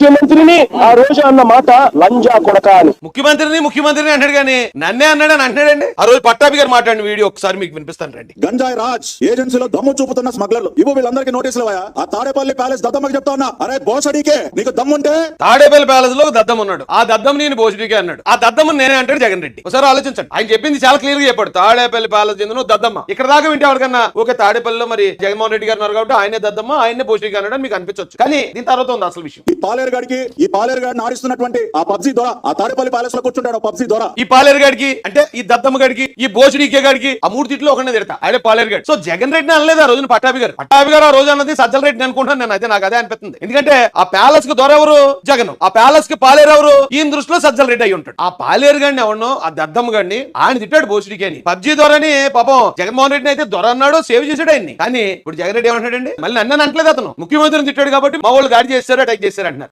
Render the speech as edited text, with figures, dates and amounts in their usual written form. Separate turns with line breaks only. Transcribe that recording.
ముఖ్యమంత్రిని ఆ రోజు అన్న మాట లంజా కొడక అని.
ముఖ్యమంత్రిని అంటాడు కానీ నన్నే అన్నాడు అని అంటాడండి. ఆ రోజు పట్టాభి గారు మాట్లాడిన వీడియో ఒకసారి మీకు వినిపిస్తాను రండి.
గంజాయి రాజ్ ఏజెన్సీలో దమ్ము చూపుతున్న స్మగ్లర్లు ఇవ్వు వీళ్ళందరికీ నోటీసులు. ఆ తాడేపల్లి ప్యాలెస్ దద్దమ్మకి చెప్తా ఉన్నా, అరే బోసడికే నీకు దమ్ముంటే.
తాడేపల్లి ప్యాలెస్ లో దద్దం ఉన్నాడు, ఆ దద్దం నేను బోసడికే అన్నాడు. ఆ దద్దమ్మ నేనే అంటాడు జగన్ రెడ్డి. ఒకసారి ఆలోచించండి, ఆయన చెప్పింది చాలా క్లియర్ గా చెప్పాడు. తాడేపల్లి ప్యాలెస్ చెందిన దద్దమ్మ. ఇక్కడ దాకా వింటే ఎవరికన్నా ఓకే తాడేపల్లిలో మరి జగన్మోహన్ రెడ్డి గారు ఉన్నారు కాబట్టి ఆయనే దద్దమ్మ, ఆయనే బోసడికే అన్నాడు మీకు అనిపించవచ్చు. కానీ దీని తర్వాత ఉంది అసలు విషయం.
ఈ పాలేరు గాడిని ఆడిస్తున్నటువంటి ఆ పబ్జీ దొర ఆ తాడేపల్లి ప్యాలెస్ లో కూర్చుంటాడు. పబ్జీ దొర
ఈ పాలేరు గాడికి అంటే ఈ దద్దమ్మ గాడికి ఈ బోసడికే గాడికి ఆ మూడు తిట్లు ఒకనే తిడతా ఆయన పాలేరు గాడి. సో జగన్ రెడ్డిని అనలేదు ఆ రోజున పట్టాభి గారు ఆ రోజు అన్నది సజ్జల రెడ్డిని అనుకుంటాను నేను. అయితే నాకు అదే అనిపిస్తుంది. ఎందుకంటే ఆ ప్యాలెస్ కు దొర ఎవరు జగన్, ఆ ప్యాలెస్ కి పాలేరు ఎవరు ఈయన దృష్టిలో సజ్జల రెడ్డి అయి ఉంటాడు. ఆ పాలేరు గాడిని ఎవడనో ఆ దద్దమ్మ గాడిని ఆయన తిట్టాడు బోసడికే అని. పబ్జీ దొరని పాపం జగన్మోహన్ రెడ్డిని అయితే దొర అన్నాడు, సేవ్ చేశాడు ఆయన్ని. కానీ ఇప్పుడు జగన్ రెడ్డి ఏమంటాడండి, మళ్ళీ నన్ను అనట్లేదు, అతను ముఖ్యమంత్రిని తిట్టాడు కాబట్టి మా వాళ్ళు దాడి చేశారు అటాక్ చేశారు అంటున్నారు.